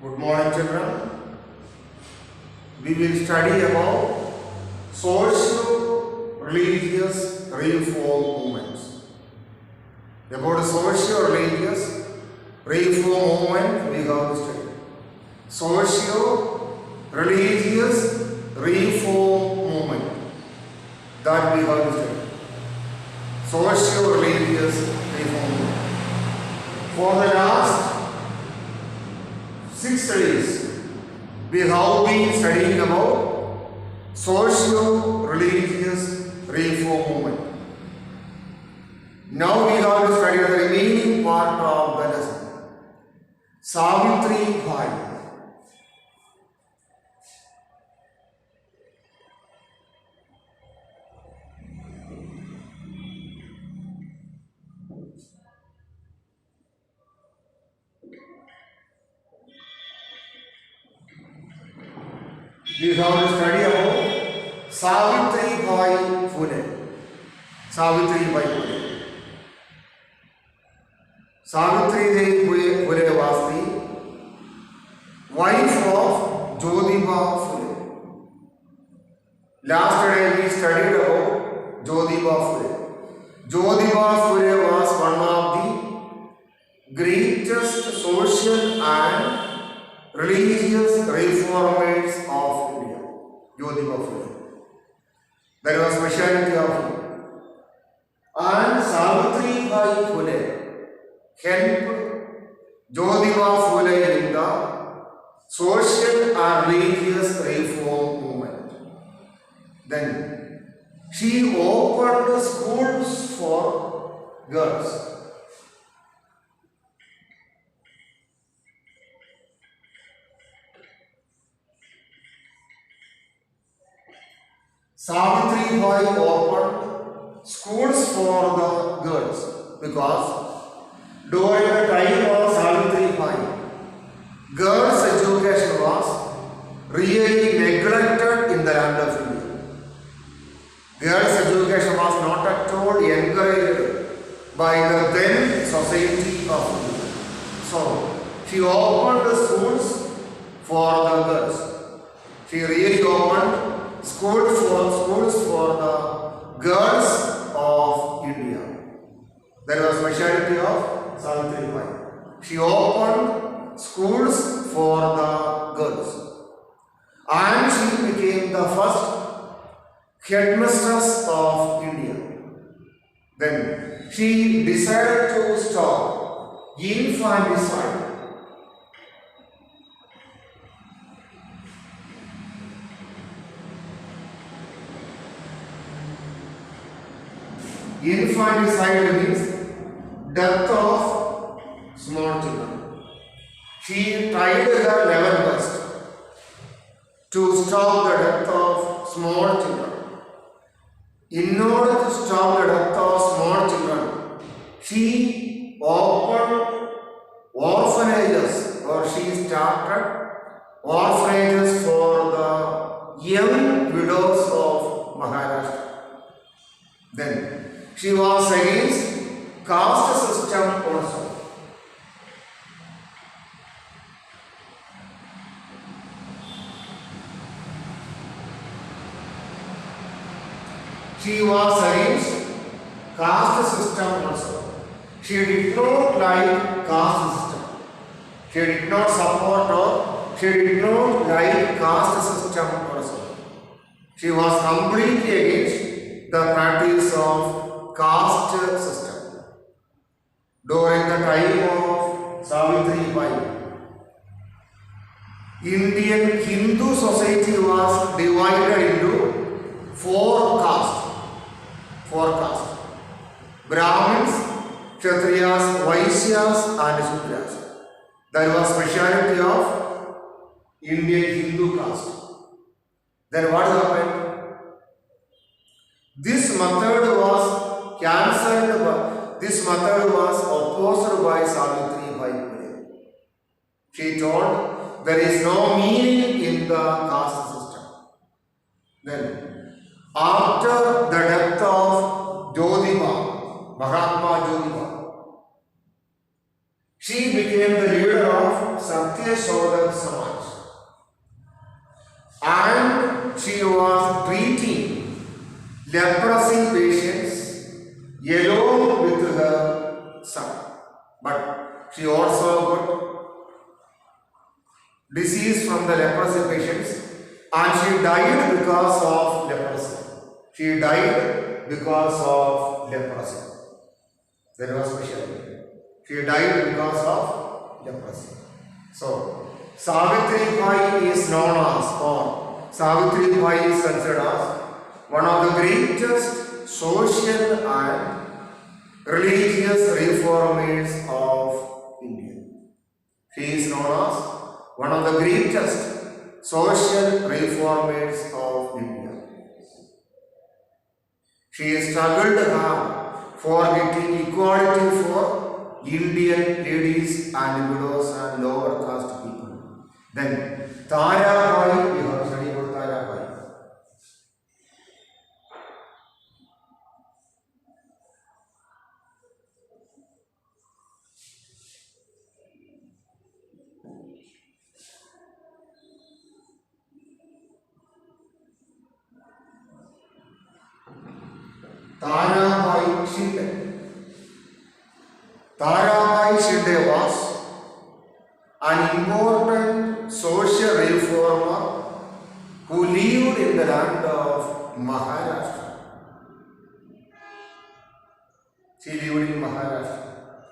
Good morning, children. We will study about socio-religious reform movements. About socio-religious reform movement, we have to study. Socio-religious reform movement, that we have to study. Socio-religious reform movement. For the last 6 studies, we have been studying about socio-religious reform movement. Now we have to study the remaining part of the lesson. Savitri Bai. We have to study about Savitri Bai Phule. Savitri Bai Phule. Savitri Bai Phule was the wife of Jyotiba Phule. Last day we studied about Jyotiba Phule. Jyotiba Phule was one of the greatest social and religious reformers of India. Jyotiba Phule. That was speciality of him. And Savitri Bai Phule helped Jyotiba Phule in the social and religious reform movement. Then she opened schools for girls. Savitri Bai opened schools for the girls because during the time of Savitri Bai, girls' education was really neglected in the land of India. Girls' education was not at all encouraged by the then society of India. So, she opened the schools for the girls. She really opened schools for the girls of India. That was speciality of Savitri Bai. She opened schools for the girls, and she became the first headmistress of India. Then she decided to stop infanticide. Infanticide means death of small children. She tried her level best to stop the death of small children. In order to stop the death of small children, she opened orphanages, or she started orphanages for the young widows of Maharashtra. Then she was against caste system also. She was against caste system also. She did not like caste system. She did not support or she did not like caste system also. She was completely against the practice of caste system. During the time of Savitri Bai, Indian Hindu society was divided into 4 castes. 4 castes. Brahmins, Kshatriyas, Vaishyas and Shudras. That was speciality of Indian Hindu caste. Then what happened? This method was cancelled, this method was opposed by Savitri Bai Phule. She told there is no meaning in the caste system. Then, after the death of Jyotiba, Mahatma Jyotiba, she became the leader of Satya Shodhak leprosy patients along with her son. But she also got disease from the leprosy patients and she died because of leprosy. She died because of leprosy. That was special. She died because of leprosy. So, Savitri Bai is known as, or Savitri Bai is considered as one of the greatest social and religious reformers of India. She is known as one of the greatest social reformers of India. She struggled hard for getting equality for Indian ladies and widows and lower caste people. Then Tarabai, we have studied about Tarabai. Tarabai Shinde. Tarabai Shinde was an important social reformer who lived in the land of Maharashtra. She lived in Maharashtra.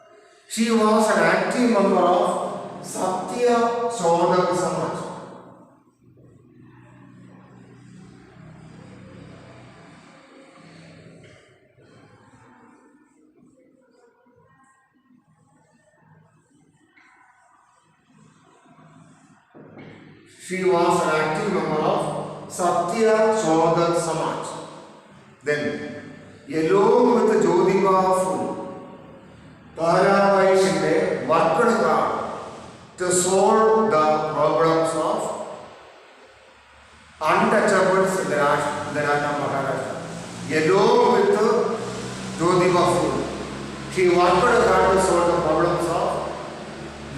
She was an active member of Satya Chodak Samaj. She was an active member of Satya Chodak Samaj. Then, along with Jyotiba Phule, Tarabai Shinde worked hard to solve the problems of untouchables in the land of Maharashtra. Along with Jyotiba Phule, she worked hard to solve the problems of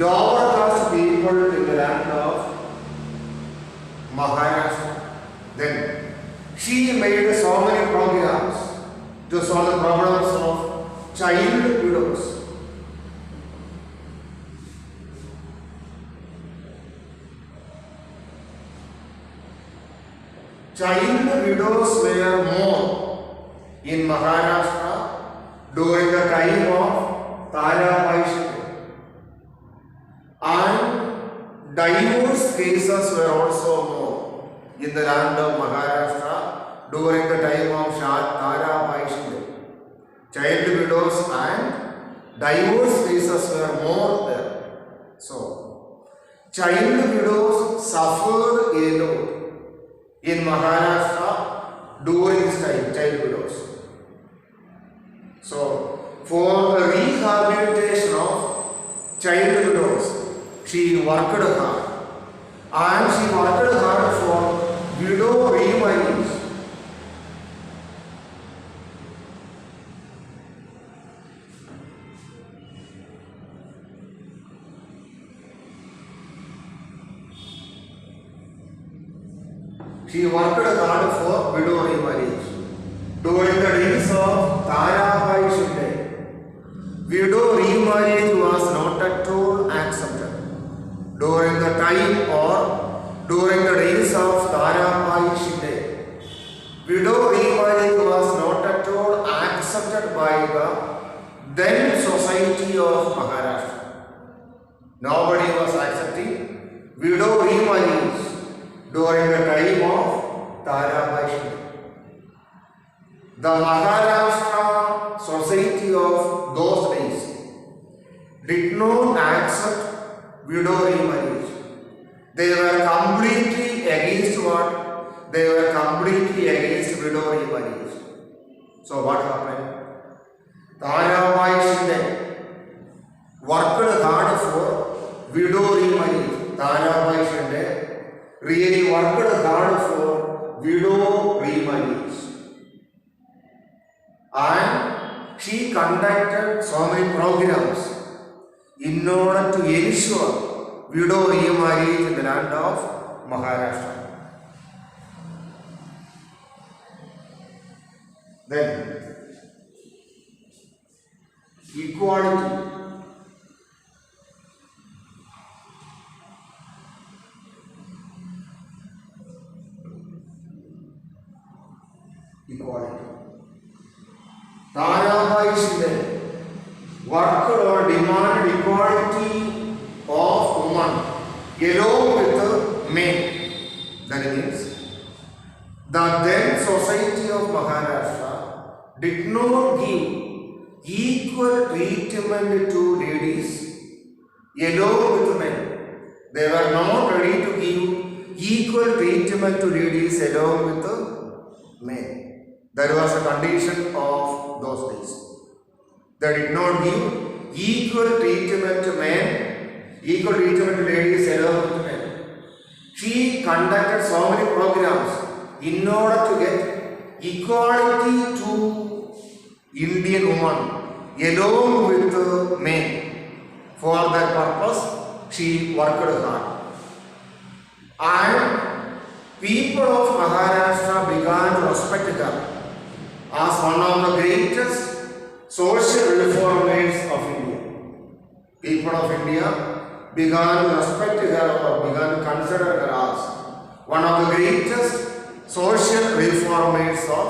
lower caste people in the land of Maharashtra. Then she made so many programs to solve the problems of child widows. Child widows were more in Maharashtra during the time of Tarabai Shinde. And divorce cases were also more in the land of Maharashtra during the time of Tarabai Shinde. Child widows and divorce cases were more there. So, child widows suffered a lot in Maharashtra during this time, child widows. So, for the rehabilitation of child widows, she worked hard. And she worked hard for widow remarriage. She worked hard for widow remarriage. During the days of Tarabai Shinde, widow remarriage was not at all accepted. During the time or during the days of Tarabai Shinde, widow remarriage was not at all accepted by the then society of Maharashtra. Nobody was accepting widow remarriage during the time of Tarabai Shinde. The Maharashtra society of those days did not accept widow remarriage. They were completely against what? They were completely against widow remarriage. So what happened? Tarabai Shinde worked hard for widow remarriage. Tarabai Shinde really worked hard for widow remarriage. And she conducted so many programs in order to ensure widow remarriage in the land of Maharashtra. Then equality. Equality. Tarabai worked or demanded equality of women along with men. That means the then society of Maharashtra did not give equal treatment to ladies along with men. They were not ready to give equal treatment to ladies along with men. That was a condition of those days. They did not give equal treatment to men, equal treatment to ladies along with men. She conducted so many programs in order to get equality to Indian women along with men. For that purpose, she worked hard. And people of Maharashtra began to respect her as one of the greatest social reformers of India. People of India began to respect her or began to consider her as one of the greatest social reformers of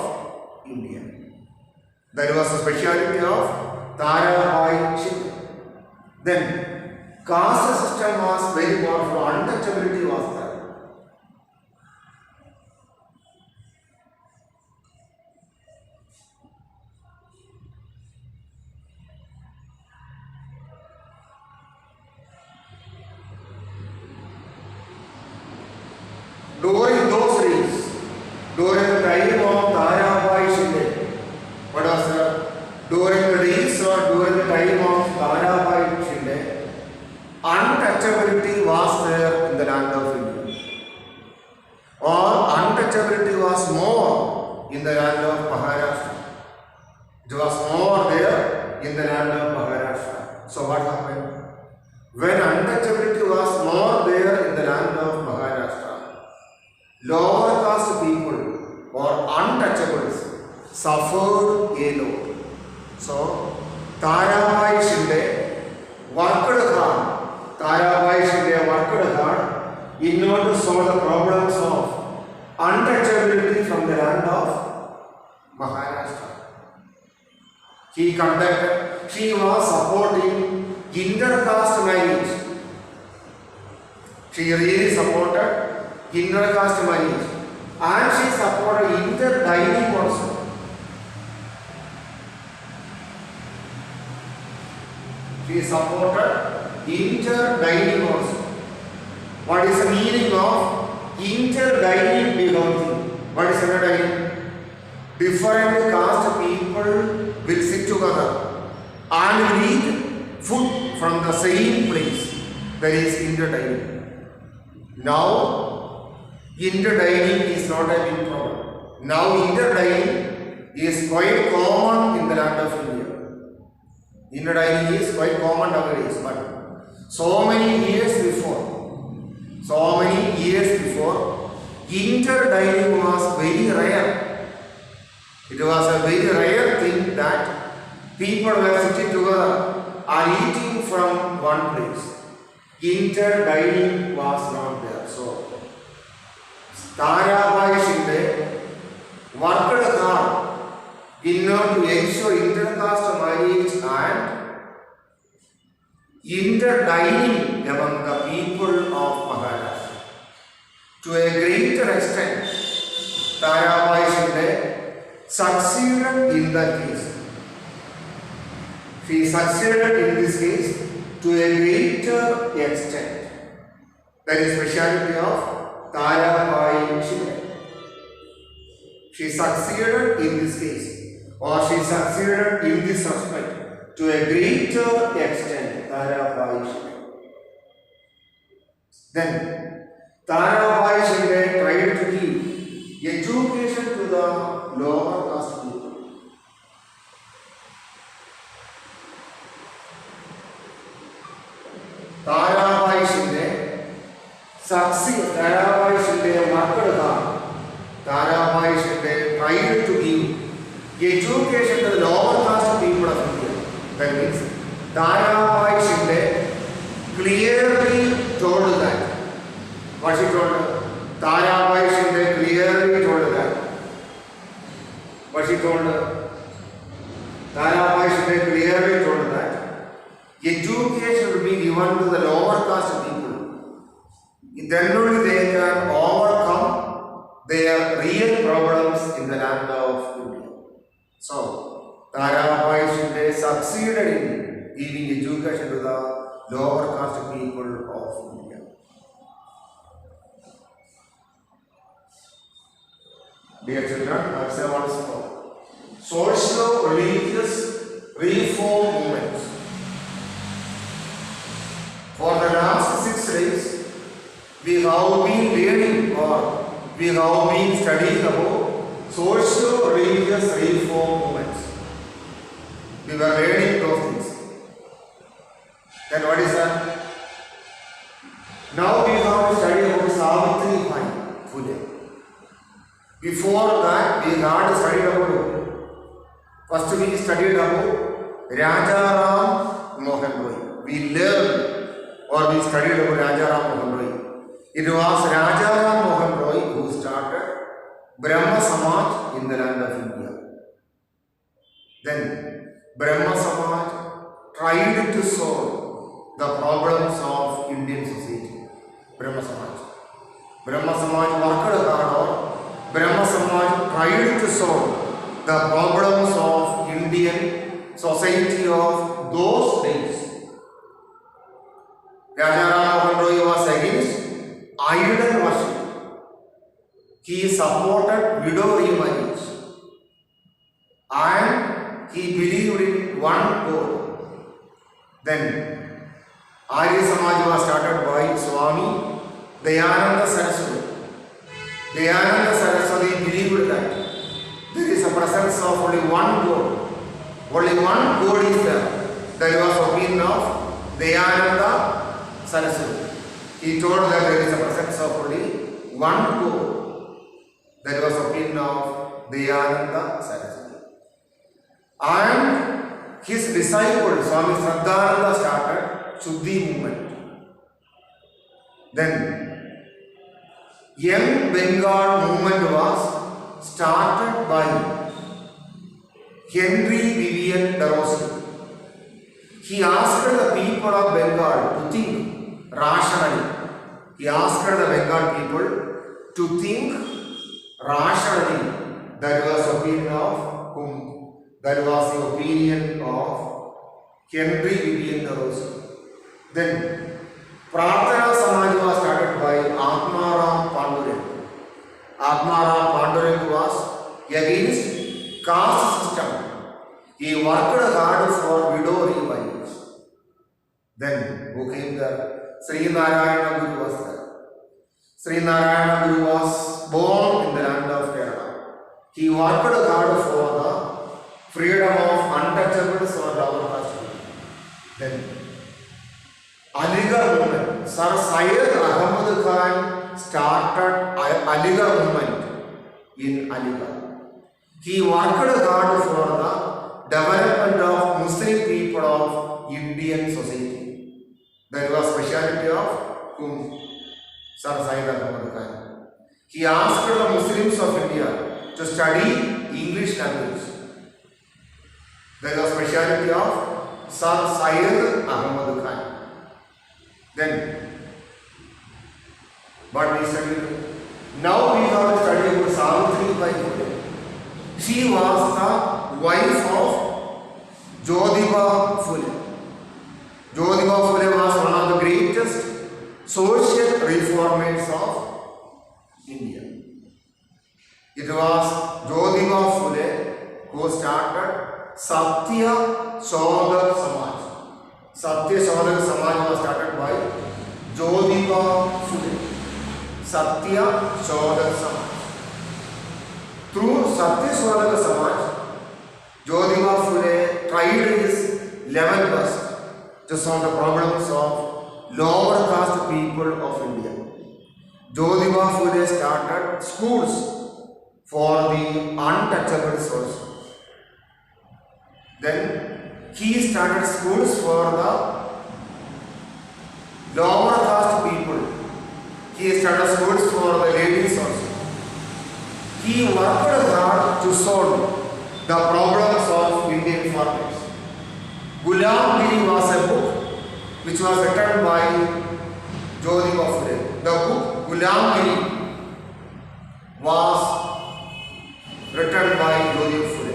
India. That was the speciality of Tarabai Shinde. Then, caste system was very powerful, untouchability was there. During those days, during the time of Tarabai Shinde, what was that? During the days or during the time of Tarabai Shinde, untouchability was there in the land of India. Or untouchability was more in the land of Maharashtra. It was more there in the land of Maharashtra. So what happened? When untouchability was more there in the land of Maharashtra, lower caste people or untouchables suffered a lot. So, Tarabai Shinde worked hard. Tarabai Shinde worked hard in order to solve the problems of untouchability from the land of Maharashtra. She was supporting intercaste marriage. She really supported intercaste marriage and she supported interdining also. She supported interdining also. What is the meaning of interdining? What is interdining? Different caste people will sit together and eat food from the same place. That is interdining. Now, interdining is not a big problem. Now, interdining is quite common in the land of India. Interdining is quite common nowadays, but so many years before, interdining was very rare. It was a very rare thing that people were sitting together and eating from one place. Interdining was not there. So, Tarabai Shinde worked hard in order to ensure intercaste marriage and interdining among the people of Maharashtra. To a greater extent, Tarabai Shinde succeeded in that case. She succeeded in this case to a greater extent. That is speciality of Tarabai Shinde. She succeeded in this case, or she succeeded in this aspect to a greater extent. Tarabai Shinde. Then Tarabai Shinde tried to give education to the lower caste people. Tarabai Shinde succeeded. Tarabai Shinde worked hard. Tarabai Shinde tried to give education to the lower caste people of India. That means Tarabai Shinde clearly told that. What she told? Tarabai Shinde clearly told that. What she told? Tarabai Shinde clearly told that education will be given to the lower caste people. Then only they can overcome their real problems in the land of India. So, Tarabai Shinde succeeded in giving education to the lower caste people of India. Dear children, I say once more. Socio-religious reform movements. For the last 6 days, we have been learning or we have been studying about socio-religious reform movements. We were learning those things. Then what is that? Now we have to study about Savitribai Phule. Before that, we had studied about, first we studied about Rajaram Mohan Roy. We learned or we studied about Rajaram Mohan Roy. It was Rajaram Mohan Roy who started Brahma Samaj in the land of India. Then Brahma Samaj tried to solve the problems of Indian society. Brahma Samaj. Brahma Samaj worked hard. Brahma Samaj tried to solve the problems of Indian society of those days. Rajaram Mohan Roy was against idol worship. He supported widow remarriage and he believed in one God. Then Arya Samaj was started by Swami Dayananda Saraswati. Dayananda Saraswati believed that there is a presence of only one God. Only one God is there. That was opinion of Dayananda Saraswati. He told that there is a presence of only one God. That was opinion of Dayananda Saraswati. And his disciple Swami Shraddhananda started Shuddhi movement. Then Young Bengal movement was started by Henry Vivian Darrozi. He asked the people of Bengal to think rationally. He asked the Bengal people to think rationally. That was opinion of whom? That was the opinion of Henry Vivian Darrozi. Then Prarthana Samaj was started by Atmaram Pandurang. Atmaram Pandurang was against caste system. He worked hard for widow remarriage. Then who came there? Sri Narayana Guru was there. Sri Narayana Guru was born in the land of Kerala. He worked hard for the freedom of untouchables or lower caste people. Then Aligarh movement. Sir Syed Ahmad Khan started Aligarh movement in Aligarh. He worked hard for the development of Muslim people of Indian society. That was speciality of whom? Sir Syed Ahmad Khan. He asked the Muslims of India to study English language. That was speciality of Sir Syed Ahmad Khan. Then, what we studied? Now we have studied about Savitribai Phule. She was the wife of Jyotiba Phule. Jyotiba Phule was one of the greatest social reformers of India. It was Jyotiba Phule who started Satya Shodhak Samaj. Satya Shodhak Samaj was started by Jyotiba Phule. Satya Shodhak Samaj. Through Satya Shodhak Samaj, Jyotiba Phule tried his level best to solve the problems of lower caste people of India. Jyotiba Phule started schools for the untouchables also. Then he started schools for the lower caste people. He started schools for the ladies also. He worked hard to solve the problems of Indian farmers. Ghulamgiri was a book which was written by Jyotiba Phule. The book Ghulamgiri was written by Jyotiba Phule.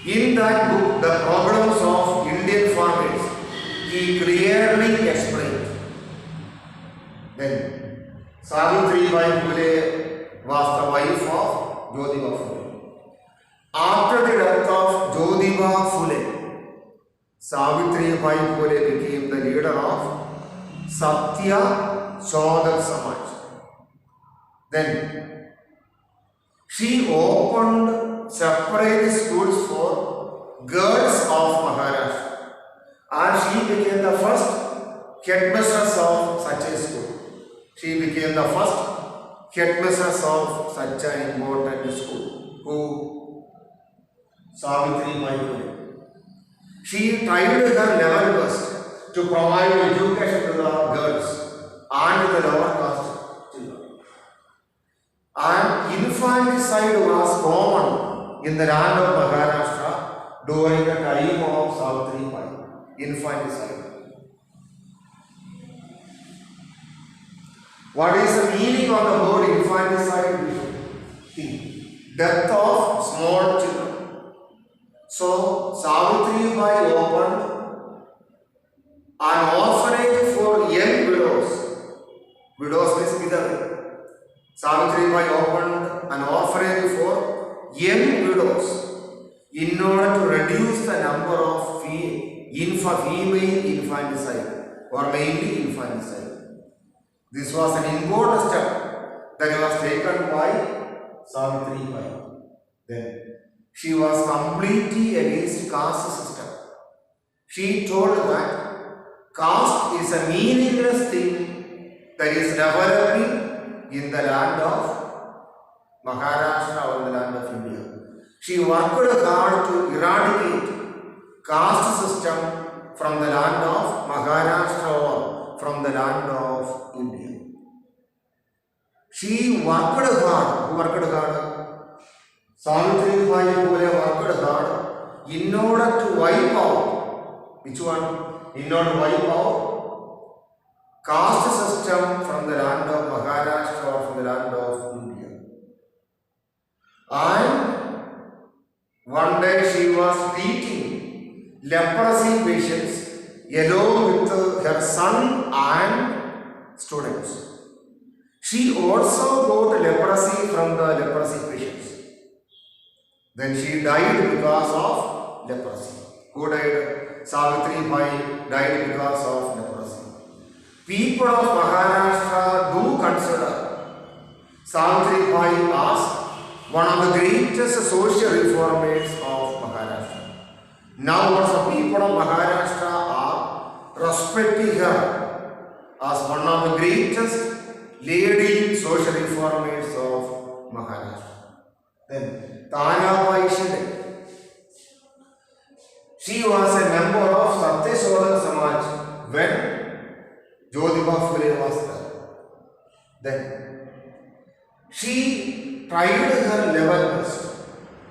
In that book, the problems of Indian farmers, he clearly explained. Then, Savitribai Phule was the wife of Jyotiba Phule. After the death of Jyotiba Phule, Savitribai Phule became the leader of Satya Chodak Samaj. Then, she opened separate schools for girls of Maharashtra, and she became the first headmistress of such a school. She became the first headmistress of such an important school. Who? Savitribai Phule. She tried her level best to provide education to the girls and the lower caste children. And infanticide was common in the land of Maharashtra during the time of Savitribai. Infanticide. What is the meaning of the word infanticide? Death of small children. So, Savitribai opened an orphanage for young widows. Widows means widow. Savitribai opened an orphanage for young widows in order to reduce the number of female infanticide or mainly infanticide. This was an important step that was taken by Savitribai. Then she was completely against caste system. She told that caste is a meaningless thing that is developing in the land of Maharashtra or the land of India. She worked hard to eradicate caste system from the land of Maharashtra or from the land of India. She worked hard. Who worked hard? Savitribai Phule worked hard in order to wipe out. Which one? In order to wipe out caste system from the land of Maharashtra or from the land of India. And one day she was treating leprosy patients along with her son and students. She also got leprosy from the leprosy patients. Then she died because of leprosy. Who died? Savitribai died because of leprosy. People of Maharashtra do consider Savitribai as one of the greatest social reformers of Maharashtra. Now also people of Maharashtra are respecting her as one of the greatest lady social reformers of Maharashtra. Then Tarabai Shinde. She was a member of Satya Chodak Samaj when Jyotiba Phule was there. Then she tried her level best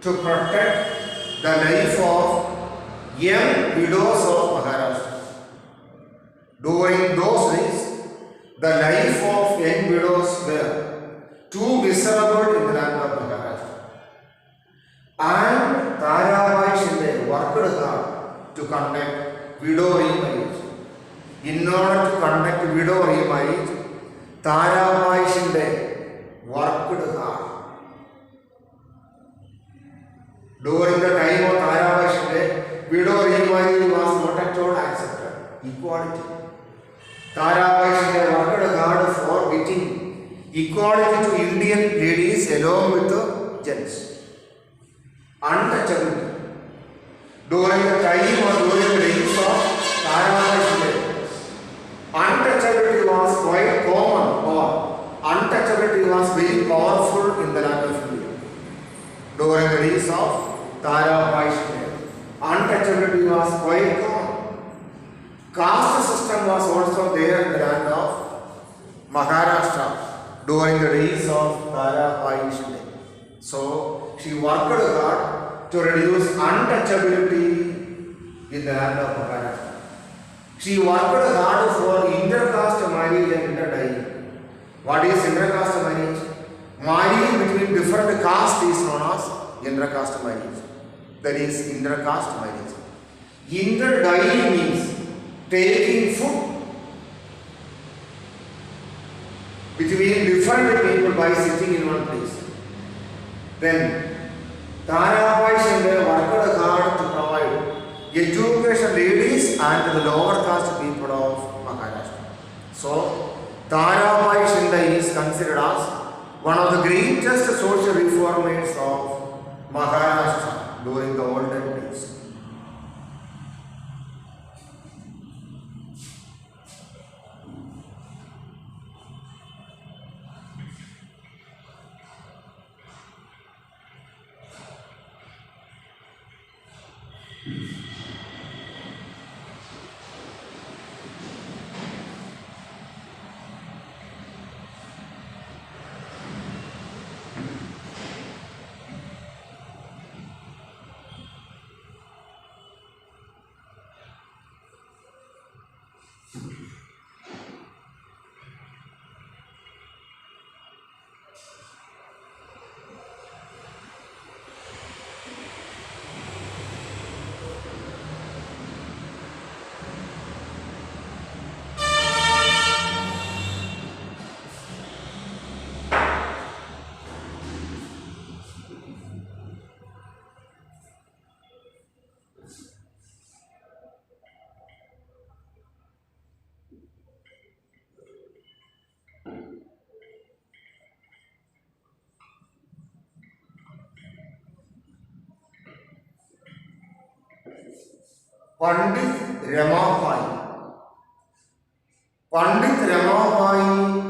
to protect the life of young widows of Maharashtra. During those days, the life of young widows were too miserable in the land of Maharashtra. And Tarabai Shinde worked hard to conduct widow remarriage. In order to conduct widow remarriage, Tarabai Shinde worked hard. During the time of Tarabai Shinde, widow remarriage was not at all accepted. Equality. Tarabai Shinde worked hard for getting equality to Indian ladies along with the gents. Untouchability. During the time or during the reigns of Tarabai Shinde, untouchability was quite common or untouchability was very powerful in the land of India. During the reigns of Tarabai Shinde, untouchability was quite common. Caste system was also there in the land of Maharashtra during the days of Tarabai Shinde. So she worked hard to reduce untouchability in the land of Maharashtra. She worked hard for intercaste marriage and interdying. What is intercaste marriage? Marriage between different castes is known as intercaste marriage. That is intercaste marriage. Interdying means taking food between different people by sitting in one place. Then Tarabai Shinde worked hard to provide education ladies and the lower caste people of Maharashtra. So Tarabai Shinde is considered as one of the greatest social reformers of Maharashtra during the olden days. Pandit Ramabai. Pandit Ramabai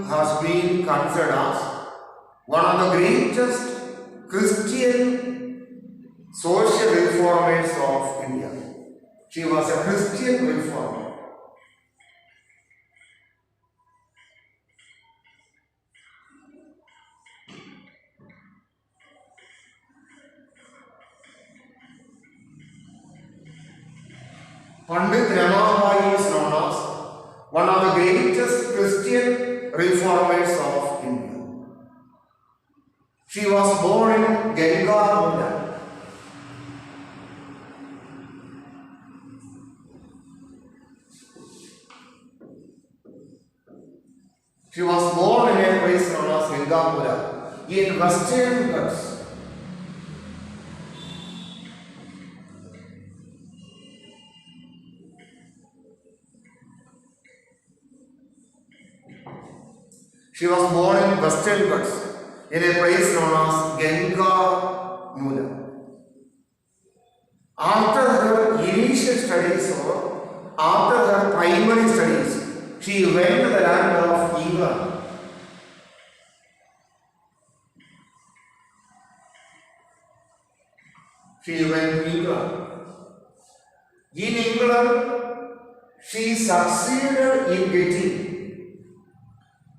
has been considered as one of the greatest Christian social reformers of India. She was a Christian reformer. Pandit Ramabai is known as one of the greatest Christian reformers of India. She was born in Gengamula. She was born in a place known as Gengamula in Western Ghats. She was born in Western Ghats in a place known as Gengamula. After her initial studies or after her primary studies, she went to the land of England. She went to England. In England, she succeeded in getting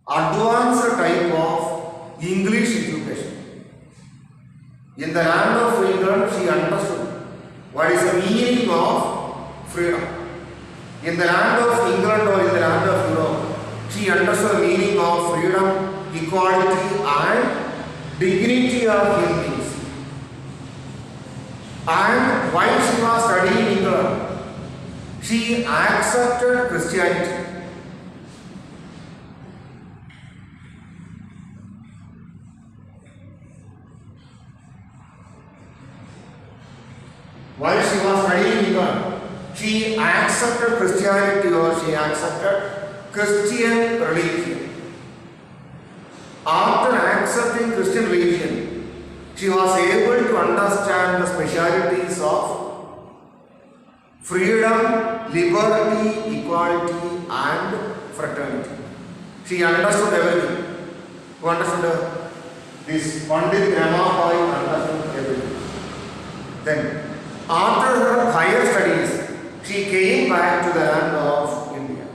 advanced type of English education. In the land of England, she understood what is the meaning of freedom. In the land of England or in the land of Europe, she understood the meaning of freedom, equality and dignity of human beings. And while she was studying in England, she accepted Christianity. While she was studying in England, she accepted Christianity or she accepted Christian religion. After accepting Christian religion, she was able to understand the specialities of freedom, liberty, equality and fraternity. She understood everything. Who understood this? Pandit Ramabai understood everything. Then, after her higher she came back to the land of India.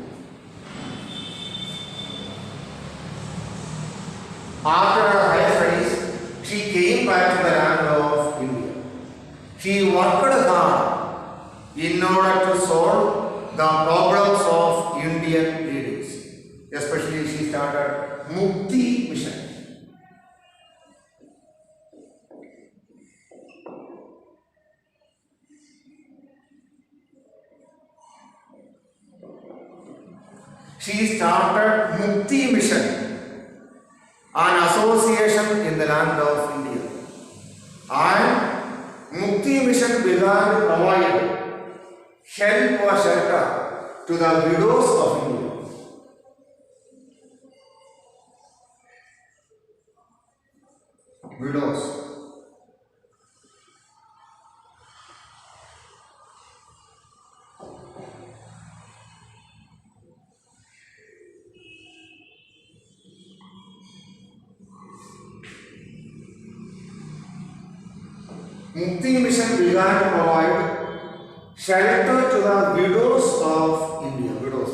After her higher studies, she came back to the land of India. She worked hard in order to solve the problems of Indian ladies. Especially she started Mukti Mission. She started Mukti Mission, an association in the land of India. And Mukti Mission began to provide help or shelter to the widows of India. Widows. Mukti Mission began to provide shelter to the widows of India. Widows,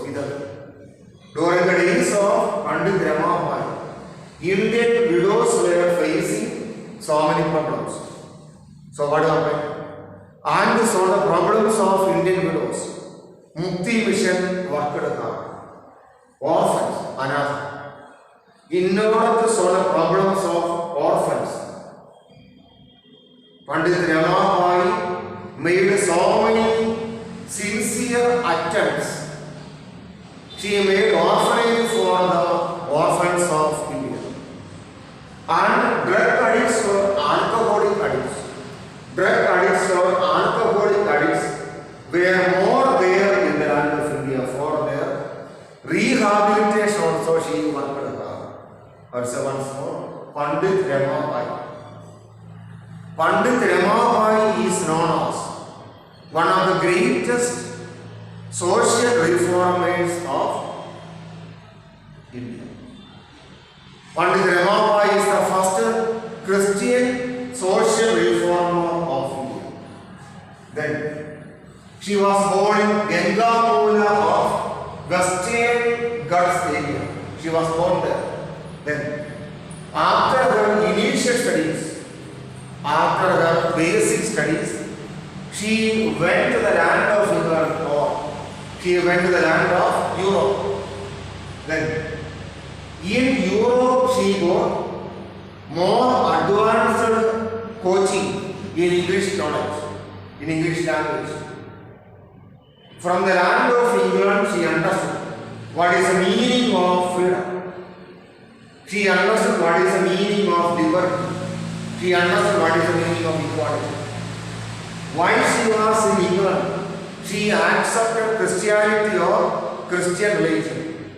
during the days of Pandit Ramabai, Indian widows were facing so many problems. So what happened? And to solve the problems of Indian widows, Mukti Mission worked hard. Orphans, Anatha. In order to solve the problems of orphans, Pandit Ramabai made so many sincere attempts. She made orphanage for the orphans of India. And drug addicts or alcoholic addicts. Drug addicts or alcoholic addicts were more there in the land of India for their rehabilitation also she worked hard. Her once more, Pandit Ramabai. Pandit Ramabai is known as one of the greatest social reformers of India. Pandit Ramabai is the first Christian social reformer of India. Then she was born in Gangamula of Western Ghats area. She was born there. Then after her initial studies, after her basic studies, she went to the land of England or she went to the land of Europe. Then in Europe she got more advanced coaching in English knowledge, in English language. From the land of England she understood what is the meaning of freedom. She understood what is the meaning of liberty. She understood what is the meaning of equality. While she was in England, she accepted Christianity or Christian religion.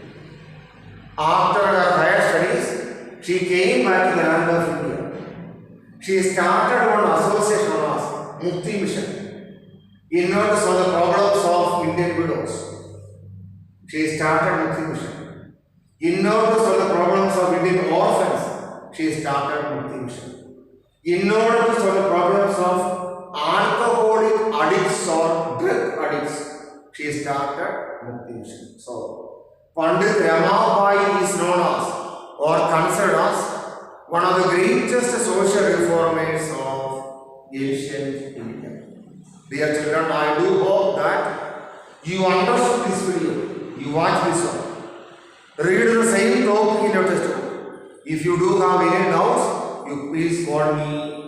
After her higher studies, she came back to the land of India. She started one association as Mukti Mission in order to solve the problems of Indian widows. She started Mukti Mission. In order to solve the problems of Indian orphans, she started Mukti Mission. In order to solve the problems of alcoholic addicts or drug addicts, she started Mukti Mission. So, Pandit Ramabai is known as or considered as one of the greatest social reformers of ancient India. Dear children, I do hope that you understood this video, you watch this one. Read the same topic in your textbook. If you do have any doubts, you please call me